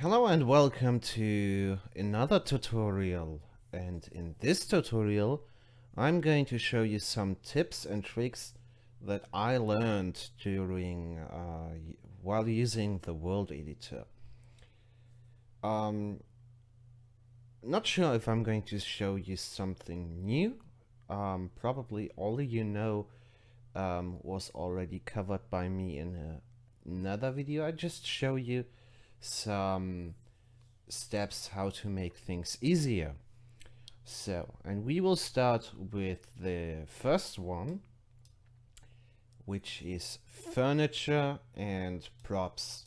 Hello and welcome to another tutorial, and in this tutorial I'm going to show you some tips and tricks that I learned during while using the world editor. Not sure if I'm going to show you something new. Probably all you know was already covered by me in another video. I just show you some steps how to make things easier. So, and we will start with the first one, which is furniture and props.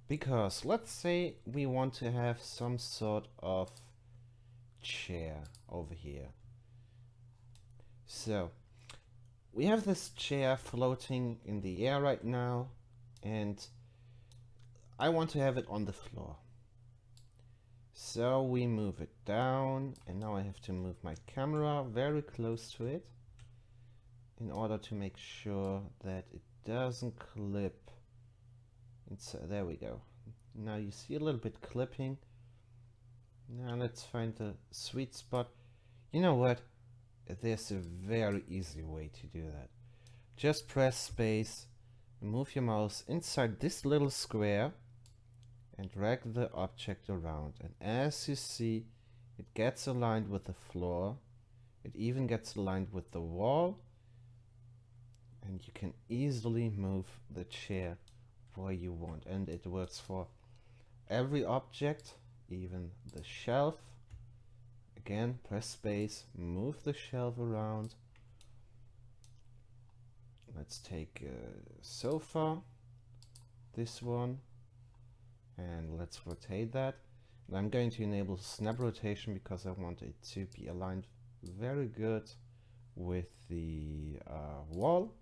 Because let's say we want to have some sort of chair over here. So we have this chair floating in the air right now, and I want to have it on the floor. So we move it down, and now I have to move my camera very close to it in order to make sure that it doesn't clip. There we go. Now you see a little bit clipping. Now let's find the sweet spot. You know what? There's a very easy way to do that. Just press space, move your mouse inside this little square, and drag the object around, and as you see, it gets aligned with the floor. It even gets aligned with the wall, and you can easily move the chair where you want, and it works for every object, even the shelf. Again, press space, move the shelf around. Let's take a sofa, this one, and let's rotate that. And I'm going to enable snap rotation because I want it to be aligned very good with the wall.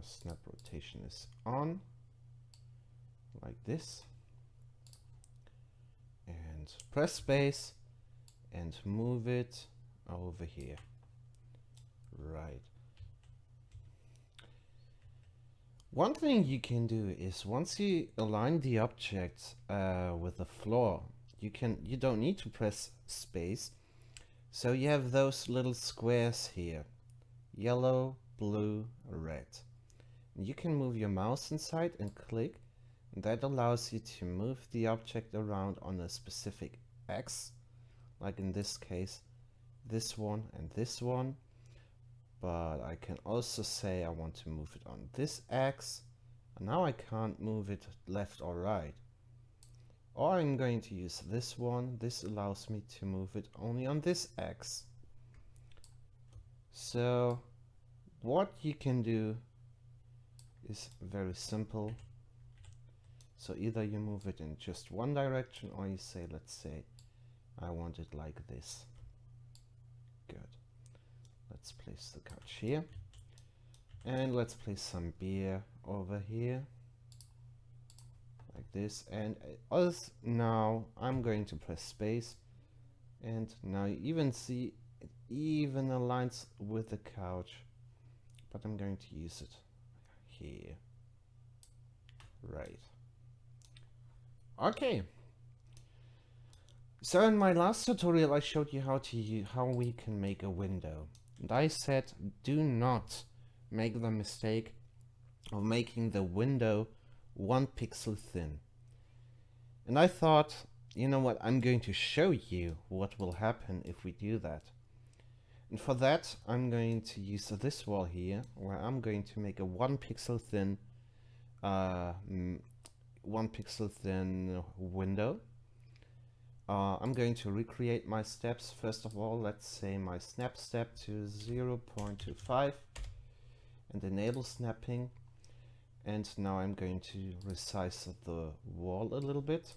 Snap rotation is on, like this. And press space and move it over here. Right. One thing you can do is once you align the object with the floor, you don't need to press space. So you have those little squares here, yellow, blue, red. You can move your mouse inside and click, and that allows you to move the object around on a specific X, like in this case, this one and this one. But I can also say I want to move it on this X, and now I can't move it left or right. Or I'm going to use this one. This allows me to move it only on this X. So what you can do is very simple. So either you move it in just one direction, or you say, let's say, I want it like this. Good. Let's place the couch here, and let's place some beer over here, like this. And now I'm going to press space, and now you even see it even aligns with the couch, but I'm going to use it here. Right. Okay. So in my last tutorial I showed you how we can make a window. And I said, do not make the mistake of making the window 1 pixel thin. And I thought, you know what, I'm going to show you what will happen if we do that. And for that, I'm going to use this wall here, where I'm going to make a 1 pixel thin, 1 pixel thin window. I'm going to recreate my steps. First of all, let's say my snap step to 0.25 and enable snapping. And now I'm going to resize the wall a little bit,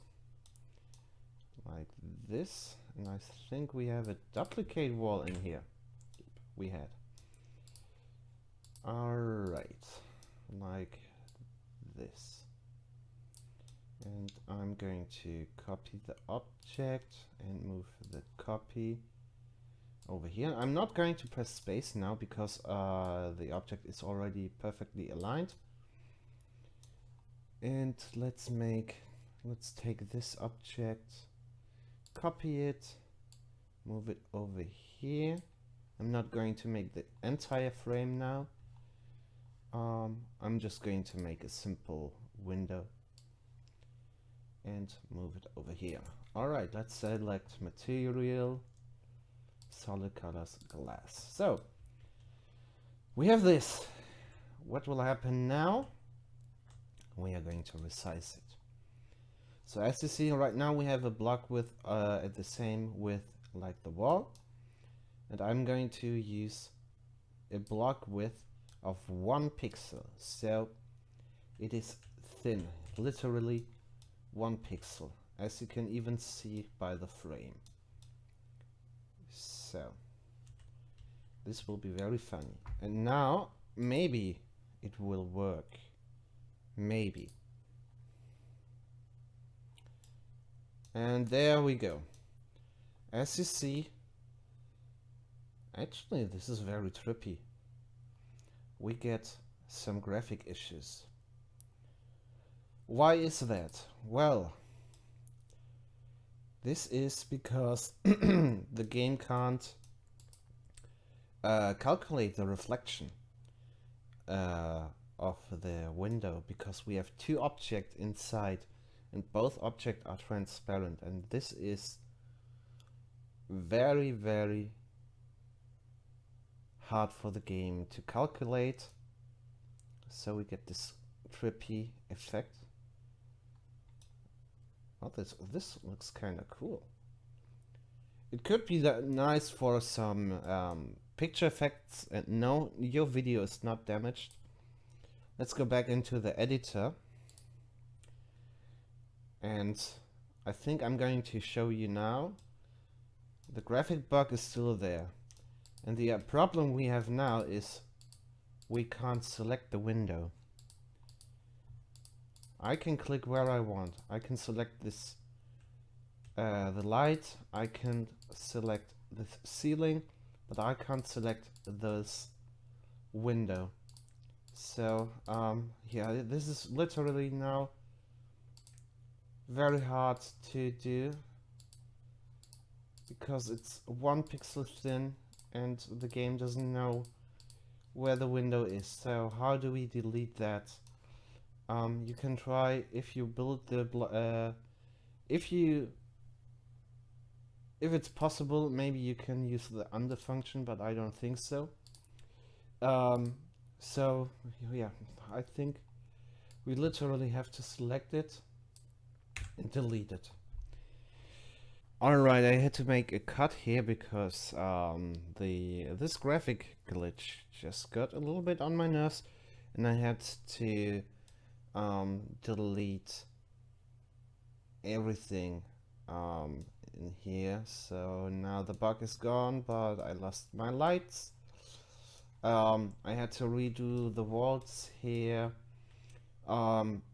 like this. And I think we have a duplicate wall in here. We had. Alright, like this. And I'm going to copy the object and move the copy over here. I'm not going to press space now because the object is already perfectly aligned. And let's take this object, copy it, move it over here. I'm not going to make the entire frame now. I'm just going to make a simple window and move it over here. Alright, let's select material, solid colors, glass. So, we have this. What will happen now? We are going to resize it. So as you see right now, we have a block width at the same width like the wall. And I'm going to use a block width of 1 pixel. So it is thin, literally 1 pixel, as you can even see by the frame. So this will be very funny. And now maybe it will work. Maybe. And there we go. As you see, actually this is very trippy. We get some graphic issues. Why is that? Well, this is because the game can't calculate the reflection of the window, because we have 2 objects inside and both objects are transparent, and this is very, very hard for the game to calculate. So we get this trippy effect. Oh, this looks kind of cool. It could be nice for some picture effects. And no, your video is not damaged. Let's go back into the editor. And I think I'm going to show you now. The graphic bug is still there. And the problem we have now is we can't select the window. I can click where I want. I can select this, the light. I can select the ceiling, but I can't select this window. So yeah, this is literally now very hard to do because it's 1 pixel thin and the game doesn't know where the window is. So how do we delete that? You can try, if you build the if it's possible, maybe you can use the undo function, but I don't think so. So yeah, I think we literally have to select it and delete it. Alright, I had to make a cut here because this graphic glitch just got a little bit on my nerves, and I had to delete everything in here. So now the bug is gone, but I lost my lights. I had to redo the walls here.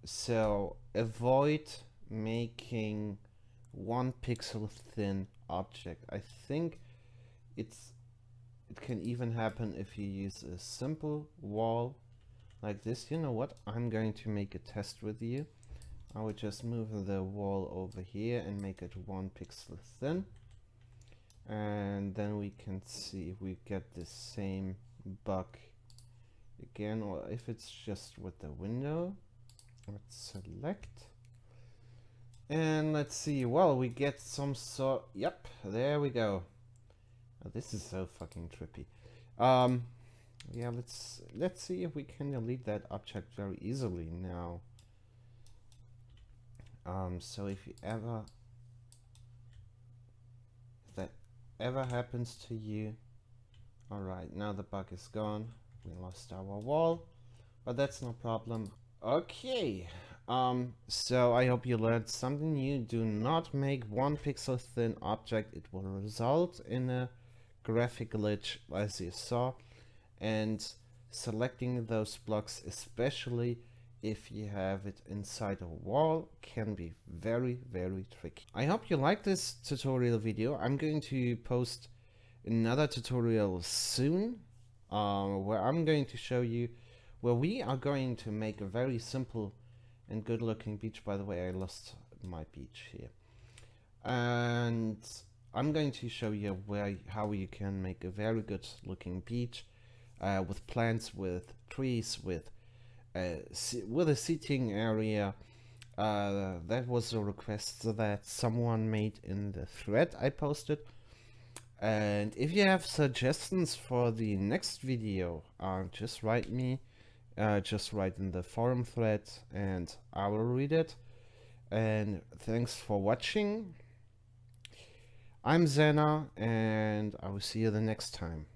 So avoid making 1 pixel thin object. I think it can even happen if you use a simple wall like this. You know what? I'm going to make a test with you. I would just move the wall over here and make it 1 pixel thin. And then we can see if we get the same bug again, or if it's just with the window. Let's select. And let's see, well, we get some sort, yep, there we go. Oh, this is so fucking trippy. Yeah, let's see if we can delete that object very easily now. So if that ever happens to you, alright, now the bug is gone. We lost our wall, but that's no problem. Okay. So I hope you learned something new. Do not make 1 pixel thin object. It will result in a graphic glitch, as you saw. And selecting those blocks, especially if you have it inside a wall, can be very, very tricky. I hope you liked this tutorial video. I'm going to post another tutorial soon, where I'm going to show you where we are going to make a very simple and good looking beach. By the way, I lost my beach here. And I'm going to show you how you can make a very good looking beach with plants, with trees, with a seating area. That was a request that someone made in the thread I posted. And if you have suggestions for the next video, just write me, just write in the forum thread and I will read it. And thanks for watching. I'm Zena and I will see you the next time.